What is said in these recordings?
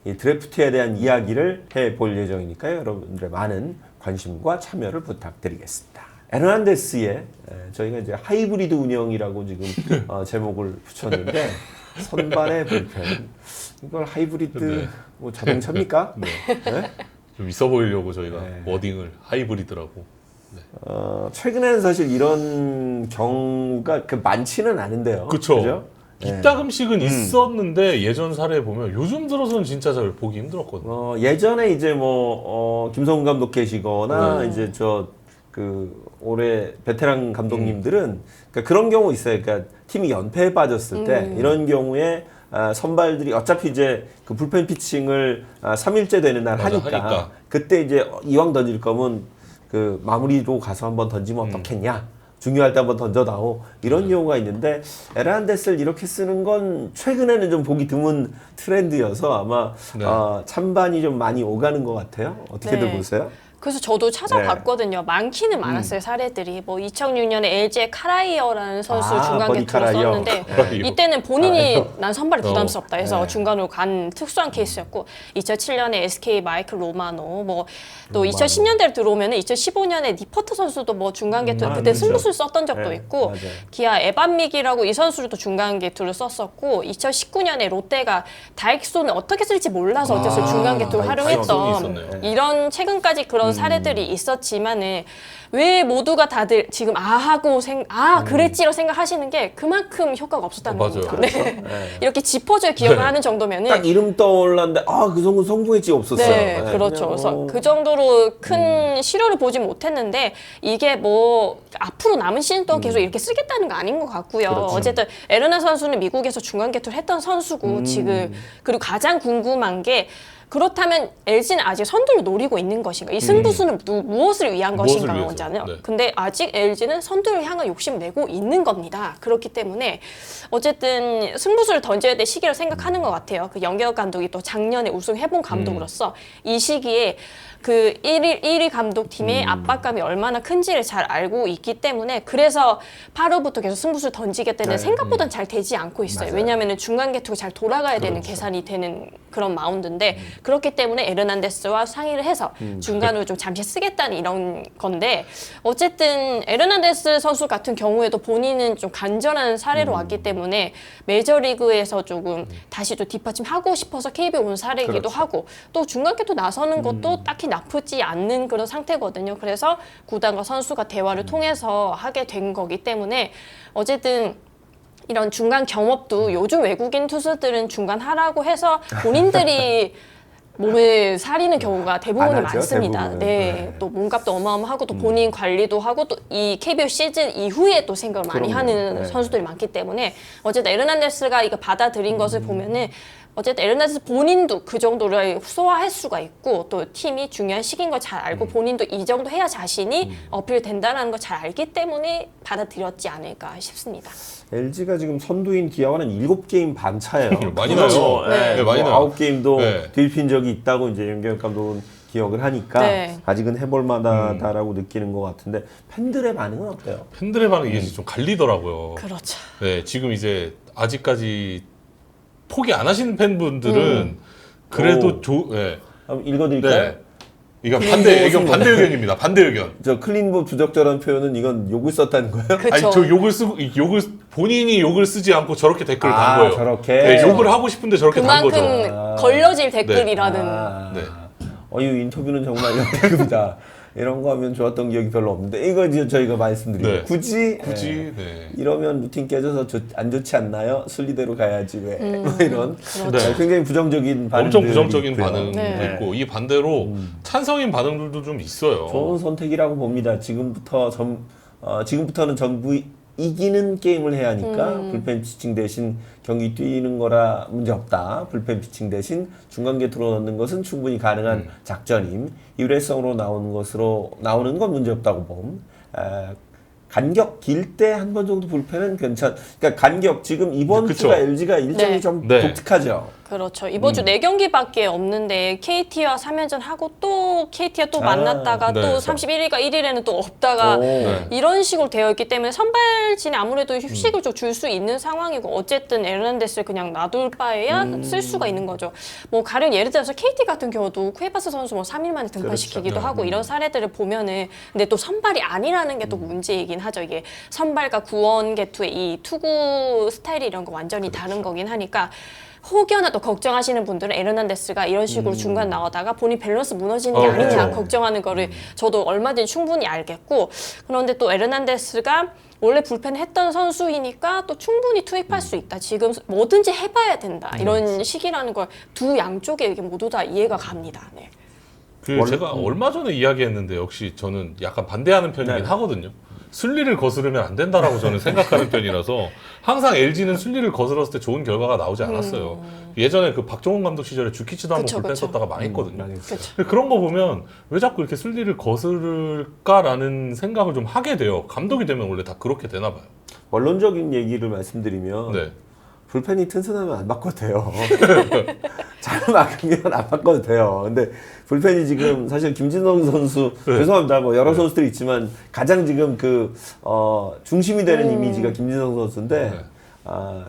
이 드래프트에 대한 이야기를 해볼 예정이니까요. 여러분들의 많은 관심과 참여를 부탁드리겠습니다. 에르난데스의 저희가 이제 하이브리드 운영이라고 지금 제목을 붙였는데 선발의 불펜 이걸 하이브리드 네. 뭐 자동차입니까? 네. 네? 좀 있어 보이려고 저희가 네. 워딩을 하이브리드라고. 네. 최근에는 사실 이런 경우가 많지는 않은데요. 그쵸. 그죠? 네. 이따금씩은 있었는데 예전 사례 보면 요즘 들어서는 진짜 잘 보기 힘들었거든요. 예전에 이제 김성훈 감독 계시거나 네. 이제 올해 베테랑 감독님들은 그러니까 그런 경우 있어요. 그러니까 팀이 연패에 빠졌을 때 이런 경우에 선발들이 어차피 이제 그 불펜 피칭을 3일째 되는 날 맞아, 하니까 그때 이제 이왕 던질 거면 그 마무리로 가서 한번 던지면 어떻겠냐. 중요할 때 한번 던져다오 이런 경우가 있는데 에르난데스를 이렇게 쓰는 건 최근에는 좀 보기 드문 트렌드여서 아마 네. 찬반이 좀 많이 오가는 것 같아요. 어떻게들 네. 보세요? 그래서 저도 찾아봤거든요. 많기는 많았어요, 사례들이. 뭐 2006년에 LG의 카라이어라는 선수 중간 버니 개투로 카라이어. 썼는데 카라이어. 이때는 본인이 난 선발이 부담스럽다 해서 네. 중간으로 간 특수한 케이스였고 2007년에 SK 마이클 로마노 뭐 또 로마노. 2010년대로 들어오면은 2015년에 니퍼트 선수도 뭐 중간 개투 그때 그렇죠. 승부수를 썼던 적도 네, 있고 맞아요. 기아 에반믹이라고 이 선수도 중간 개투를 썼었고 2019년에 롯데가 다익손을 어떻게 쓸지 몰라서 어째서 중간 개투를 다익손이 활용했던 있었네요. 이런 최근까지 그런 사례들이 있었지만은 왜 모두가 다들 지금 하고 그랬지라고 생각하시는 게 그만큼 효과가 없었다는 맞아요. 겁니다. 그렇죠. 네. 이렇게 짚어줘야 기억을 네. 하는 정도면은 딱 이름 떠올랐는데 그 선수 성공했지 없었어요. 네, 그렇죠. 그래서 그 정도로 큰 실효를 보지 못했는데 이게 뭐 앞으로 남은 시즌 동안 계속 이렇게 쓰겠다는 거 아닌 것 같고요. 그렇죠. 어쨌든 에르나 선수는 미국에서 중간 개투를 했던 선수고 지금 그리고 가장 궁금한 게 그렇다면 LG는 아직 선두를 노리고 있는 것인가? 이 승부수는 무엇을 위한 무엇을 것인가 위해서? 먼저는. 네. 근데 아직 LG는 선두를 향한 욕심을 내고 있는 겁니다. 그렇기 때문에 어쨌든 승부수를 던져야 될 시기를 생각하는 것 같아요. 그 영경 감독이 또 작년에 우승해본 감독으로서 이 시기에 그 1위 감독팀의 압박감이 얼마나 큰지를 잘 알고 있기 때문에 그래서 8호부터 계속 승부수를 던지겠다는 생각보단 잘 되지 않고 있어요. 맞아요. 왜냐하면 중간 개투가 잘 돌아가야 되는 계산이 되는 그런 마운드인데 그렇기 때문에 에르난데스와 상의를 해서 중간으로 좀 잠시 쓰겠다는 이런 건데 어쨌든 에르난데스 선수 같은 경우에도 본인은 좀 간절한 사례로 왔기 때문에 메이저리그에서 조금 다시 좀 뒷받침하고 싶어서 KBO 온 사례이기도 그렇죠. 하고 또 중간 개투 나서는 것도 딱히 나쁘지 않는 그런 상태거든요. 그래서 구단과 선수가 대화를 통해서 하게 된 거기 때문에 어쨌든 이런 중간 겸업도 요즘 외국인 투수들은 중간 하라고 해서 본인들이 몸을 사리는 경우가 대부분이 안 하죠, 많습니다. 대부분. 네. 네. 또 몸값도 어마어마하고 또 본인 관리도 하고 또 이 KBO 시즌 이후에 또 생각을 많이 그럼요. 하는 네. 선수들이 많기 때문에 어쨌든 에르난데스가 이거 받아들인 것을 보면은 어쨌든 에르난데스 본인도 그 정도를 소화할 수가 있고 또 팀이 중요한 시기인 걸 잘 알고 본인도 이 정도 해야 자신이 어필된다는 걸 잘 알기 때문에 받아들였지 않을까 싶습니다. LG가 지금 선두인 기아와는 7게임 반 차예요. 많이 나요. 네. 네, 많이 나요. 9게임도 네. 뒤집힌 적이 있다고 이제 윤경엽 감독은 기억을 하니까 네. 아직은 해볼 만하다라고 느끼는 것 같은데 팬들의 반응은 어때요? 팬들의 반응이 이게 좀 갈리더라고요. 그렇죠. 네, 지금 이제 아직까지 포기 안 하시는 팬분들은 그래도 네. 한번 읽어드릴까요? 네. 이건 반대 의견입니다. 반대 의견. 저 클린보 부적절한 표현은 이건 욕을 썼다는 거예요? 그쵸. 아니 저 본인이 욕을 쓰지 않고 저렇게 댓글을 단 거예요. 저렇게? 네, 욕을 하고 싶은데 저렇게 단 거죠. 그만큼 걸러질 댓글이라는 네. 이 인터뷰는 정말 역대급이다. 이런 거 하면 좋았던 기억이 별로 없는데 이거 이제 저희가 말씀드리고 네. 굳이 네. 이러면 루틴 깨져서 안 좋지 않나요? 순리대로 가야지 왜? 뭐 이런 그렇죠. 굉장히 부정적인 반응 엄청 부정적인 반응도 네. 있고 이 반대로 찬성인 반응들도 좀 있어요. 좋은 선택이라고 봅니다. 지금부터는 전부 이기는 게임을 해야 하니까 불펜 피칭 대신 경기 뛰는 거라 문제 없다. 불펜 피칭 대신 중간 개투로 넣는 것은 충분히 가능한 작전임. 일회성으로 나오는 건 문제 없다고 봄. 간격 길 때 한 번 정도 불펜은 그러니까 간격 지금 이번 그쵸. 주가 LG가 일정이 네. 좀 네. 독특하죠. 그렇죠. 이번 주 4경기밖에 없는데 KT와 3연전 하고 또 KT와 또 만났다가 네. 또 31일과 1일에는 또 없다가 네. 이런 식으로 되어 있기 때문에 선발진이 아무래도 휴식을 좀 줄 수 있는 상황이고 어쨌든 에르난데스를 그냥 놔둘 바에야 쓸 수가 있는 거죠. 뭐 가령 예를 들어서 KT 같은 경우도 쿠에바스 선수 뭐 3일 만에 등판시키기도 그렇죠. 하고 이런 사례들을 보면은 근데 또 선발이 아니라는 게 또 문제이긴 하죠. 이게 선발과 구원 개투의 이 투구 스타일이 이런 거 완전히 다른 거긴 하니까 혹여나 또 걱정하시는 분들은 에르난데스가 이런 식으로 중간 나오다가 본인 밸런스 무너지는 게 아니냐 그렇죠. 걱정하는 거를 저도 얼마든지 충분히 알겠고 그런데 또 에르난데스가 원래 불펜 했던 선수이니까 또 충분히 투입할 수 있다. 지금 뭐든지 해봐야 된다. 이런 시기라는 걸 두 양쪽의 의견 모두 다 이해가 갑니다. 네. 제가 얼마 전에 이야기했는데 역시 저는 약간 반대하는 편이긴 네. 하거든요. 순리를 거스르면 안 된다라고 저는 생각하는 편이라서 항상 LG는 순리를 거스렀을 때 좋은 결과가 나오지 않았어요. 예전에 그 박종훈 감독 시절에 주키치도 한번 그쵸, 불펜 그쵸. 썼다가 망했거든요. 망했어요. 근데 그런 거 보면 왜 자꾸 이렇게 순리를 거스를까라는 생각을 좀 하게 돼요. 감독이 되면 원래 다 그렇게 되나 봐요. 원론적인 얘기를 말씀드리면 네. 불펜이 튼튼하면 안 바꿔도 돼요. 잘 막으면 안 바꿔도 돼요. 근데 불펜이 지금 사실 김진성 선수 죄송합니다. 뭐 여러 선수들이 있지만 가장 지금 중심이 되는 이미지가 김진성 선수인데 네.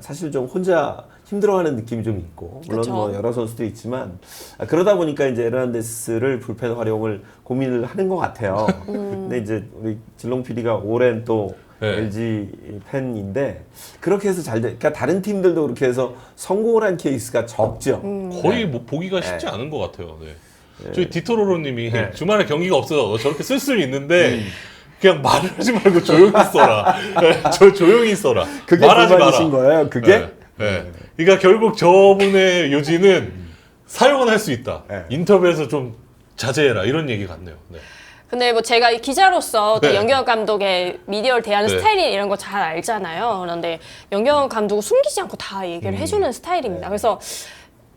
사실 좀 혼자 힘들어하는 느낌이 좀 있고 물론 그쵸. 뭐 여러 선수들이 있지만 그러다 보니까 이제 에르난데스를 불펜 활용을 고민을 하는 것 같아요. 근데 이제 우리 진롱 PD가 오랜 또 네. LG 팬인데 그렇게 해서 그러니까 다른 팀들도 그렇게 해서 성공을 한 케이스가 적죠. 거의 뭐 보기가 쉽지 않은 것 같아요. 네. 저희 디토로로님이 주말에 경기가 없어서 저렇게 쓸 수는 있는데 그냥 말을 하지 말고 조용히 써라. 조용히 써라. 그게 말하지 불만이신 마라. 거예요? 그게? 네. 네. 그러니까 결국 저분의 요지는 사용은 할 수 있다. 네. 인터뷰에서 좀 자제해라 이런 얘기 같네요. 네. 근데 뭐 제가 기자로서 또 네. 연경 감독의 미디어를 대하는 네. 스타일이 이런 거 잘 알잖아요. 그런데 연경 감독은 숨기지 않고 다 얘기를 해주는 스타일입니다. 그래서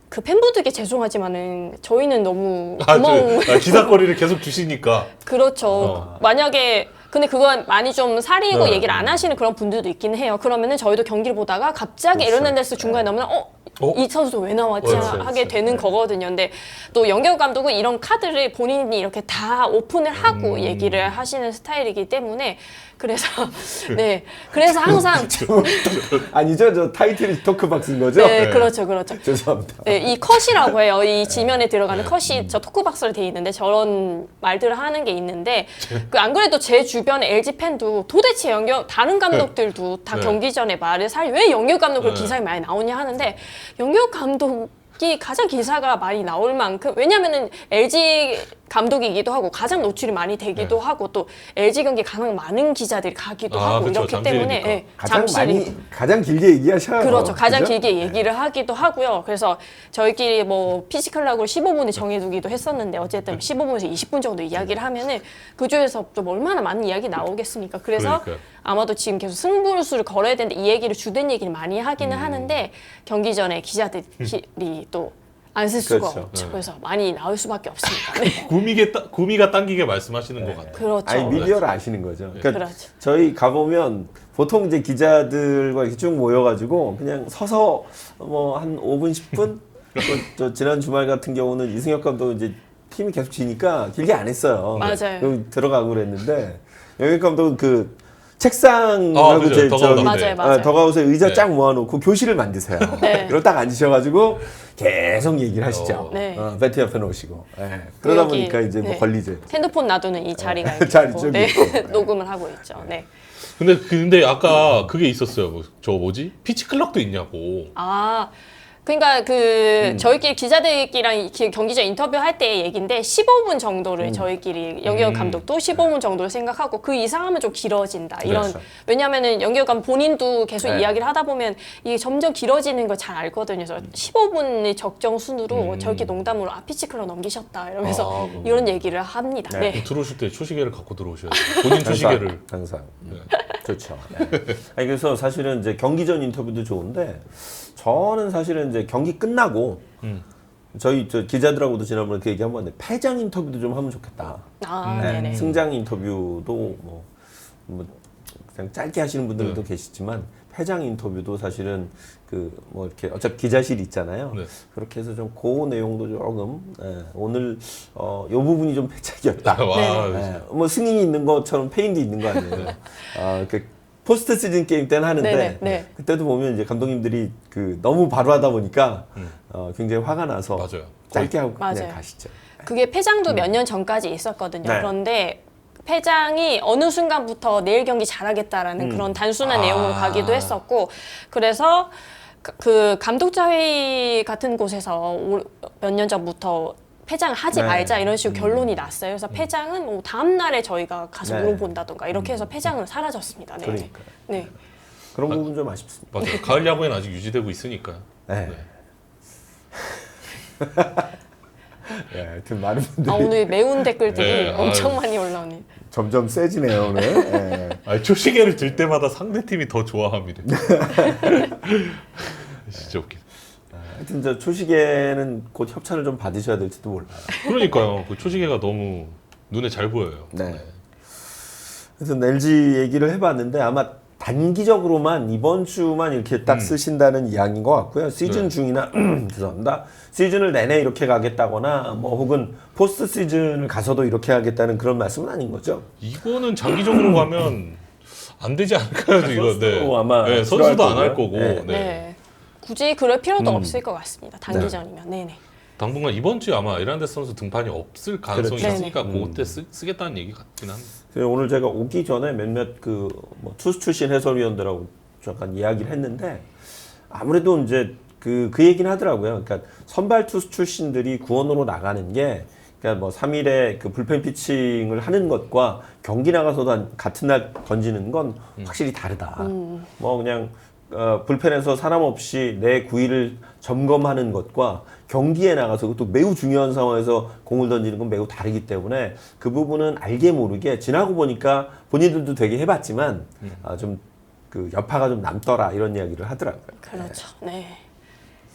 그 팬분들께 죄송하지만은 저희는 너무 고마운 기사거리를 계속 주시니까. 그렇죠. 만약에 근데 그건 많이 좀 사리고 네. 얘기를 안 하시는 그런 분들도 있긴 해요. 그러면은 저희도 경기를 보다가 갑자기 그렇죠. 에르난데스 중간에 나오면 이 선수 왜 나왔지 그렇죠, 하게 되는 거거든요. 근데 또 연경 감독은 이런 카드를 본인이 이렇게 다 오픈을 하고 얘기를 하시는 스타일이기 때문에 그래서 네 그래서 항상 아니죠, 저 타이틀이 토크박스인 거죠? 네 그렇죠 죄송합니다. 네, 이 컷이라고 해요. 이 지면에 들어가는 컷이 저 토크박스로 돼 있는데 저런 말들을 하는 게 있는데 그 안 그래도 제 주변에 LG 팬도 도대체 다른 감독들도 다 네. 경기 전에 말을 왜 영규 감독 그 네. 기사에 많이 나오냐 하는데 영규 감독이 가장 기사가 많이 나올 만큼 왜냐면은 LG 감독이기도 하고 가장 노출이 많이 되기도 하고 또 LG 경기 가장 많은 기자들이 가기도 하고 그쵸, 이렇기 때문에 잠실이니까. 예, 가장 잠실이 가장 길게 얘기하셔요. 그렇죠. 가장 그죠? 길게 얘기를 하기도 하고요. 그래서 저희끼리 뭐 피지컬락으로 15분을 정해두기도 했었는데 어쨌든 15분에서 20분 정도 이야기를 하면은 그 중에서 좀 얼마나 많은 이야기 나오겠습니까? 그래서 그러니까요. 아마도 지금 계속 승부수를 걸어야 되는데 이 얘기를 주된 얘기를 많이 하기는 하는데 경기 전에 기자들이 또 안 쓸 수가 그렇죠. 없죠. 그래서 많이 나올 수밖에 없습니다. 네. 구미가 당기게 말씀하시는 것 같아요. 그렇죠. 아니 미디어를 아시는 거죠. 그러니까 그렇죠. 저희 가보면 보통 이제 기자들과 이렇게 쭉 모여가지고 그냥 서서 뭐 한 5분 10분 또 지난 주말 같은 경우는 이승엽 감독 이제 팀이 계속 지니까 길게 안 했어요. 맞아요. 그럼 들어가고 그랬는데 영익 감독은 그 책상하고 그죠. 제 덕아웃 맞아요, 네. 맞아요. 덕아웃에 의자 네. 쫙 모아놓고 교실을 만드세요. 네. 그리고 딱 앉으셔가지고 계속 얘기를 하시죠. 네. 배트 옆에 놓으시고. 네. 그러다 여기, 보니까 이제 뭐 네. 걸리죠. 핸드폰 놔두는 이 자리가 이렇게 자리 있고, 저기 네. 있고. 녹음을 하고 있죠. 네. 근데 아까 그게 있었어요. 저 뭐지? 피치 클럭도 있냐고. 아, 그러니까 저희끼리 기자들끼리랑 경기장 인터뷰할 때 얘기인데 15분 정도를 저희끼리 영기혁 감독도 15분 정도를 생각하고 그 이상하면 좀 길어진다. 이런 그렇죠. 왜냐면은 영기혁 감독 본인도 계속 네. 이야기를 하다 보면 이게 점점 길어지는 걸 잘 알거든요. 그래서 15분의 적정 순으로 저희끼리 농담으로 피치클럽 넘기셨다 이러면서 이런 얘기를 합니다. 네. 네. 들어오실 때 초시계를 갖고 들어오셔야 돼요. 본인 초시계를. 항상. 좋죠. 네. 아니, 그래서 사실은 이제 경기 전 인터뷰도 좋은데 저는 사실은 이제 경기 끝나고 저희 기자들하고도 지난번에 그 얘기 한번 했는데 패장 인터뷰도 좀 하면 좋겠다. 아, 네. 네네. 승장 인터뷰도 뭐 그냥 짧게 하시는 분들도 계시지만 패장 인터뷰도 사실은 그 뭐 이렇게 어차피 기자실이 있잖아요. 네. 그렇게 해서 좀 그 내용도 조금 오늘 요 부분이 좀 패착이었다. 와, 뭐 승인이 있는 것처럼 페인도 있는 거 아니에요. 그 포스트 시즌 게임 때는 하는데 네네, 네. 그때도 보면 이제 감독님들이 그 너무 바로 하다 보니까 굉장히 화가 나서 맞아요. 짧게 하고 그냥 맞아요. 가시죠. 그게 패장도 몇 년 전까지 있었거든요. 네. 그런데 패장이 어느 순간부터 내일 경기 잘하겠다라는 그런 단순한 내용으로 가기도 했었고, 그래서 그 감독자 회의 같은 곳에서 몇 년 전부터 패장을 하지 네. 말자 이런 식으로 결론이 났어요. 그래서 패장은 뭐 다음 날에 저희가 가서 네. 물어본다던가 이렇게 해서 패장은 사라졌습니다. 네. 그러니까요. 네. 그런 부분 좀 아쉽습니다. 맞아요. 가을 야구에는 아직 유지되고 있으니까. 네. 네, 하여튼 많은 분들이 오늘 매운 댓글들이 네, 엄청 아유. 많이 올라오네요. 점점 세지네요 오늘. 네. 아니, 초시계를 들 때마다 상대 팀이 더 좋아합니다. 진짜 웃기다. 하여튼 저 초시계는 곧 협찬을 좀 받으셔야 될지도 몰라요. 그러니까요. 그 초시계가 너무 눈에 잘 보여요. 네. 하여튼 LG 얘기를 해봤는데 아마 단기적으로만 이번 주만 이렇게 딱 쓰신다는 이야기인 것 같고요. 시즌 네. 중이나 죄송합니다. 시즌을 내내 이렇게 가겠다거나 뭐 혹은 포스트 시즌을 가서도 이렇게 하겠다는 그런 말씀은 아닌 거죠. 이거는 장기적으로 가면 안 되지 않을까요? 이거. 선수도 아마 네, 싫어할 선수도 안 할 거고요. 거고. 네. 네. 네. 굳이 그럴 필요도 없을 것 같습니다. 단기전이면. 네네. 당분간 이번 주에 아마 에란데스 선수 등판이 없을 가능성이 그렇죠. 있으니까 그때 쓰겠다는 얘기 같긴 한데. 그래서 오늘 제가 오기 전에 몇몇 뭐 투수 출신 해설위원들하고 잠깐 이야기를 했는데 아무래도 이제 그 얘기는 하더라고요. 그러니까 선발 투수 출신들이 구원으로 나가는 게 그러니까 뭐 3일에 그 불펜 피칭을 하는 것과 경기 나가서도 같은 날 던지는 건 확실히 다르다. 뭐 그냥 불펜에서 사람 없이 내 구위를 점검하는 것과 경기에 나가서 또 매우 중요한 상황에서 공을 던지는 건 매우 다르기 때문에 그 부분은 알게 모르게 지나고 보니까 본인들도 되게 해봤지만 좀 그 여파가 좀 남더라 이런 이야기를 하더라고요. 그렇죠. 네.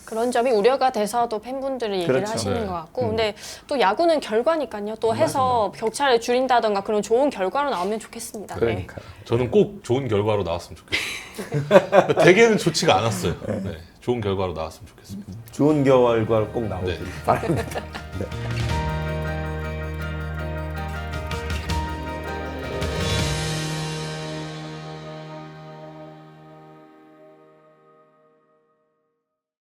그런 점이 우려가 돼서도 팬분들이 얘기를 그렇죠. 하시는 네. 것 같고, 근데 또 야구는 결과니까요. 또 해서 격차를 줄인다던가 그런 좋은 결과로 나오면 좋겠습니다. 네. 그러니까 저는 꼭 좋은 결과로 나왔으면 좋겠어요. 대개는 좋지가 않았어요. 네. 좋은 결과로 나왔으면 좋겠습니다. 좋은 결과를 꼭 나오길 네. 바랍니다. 네.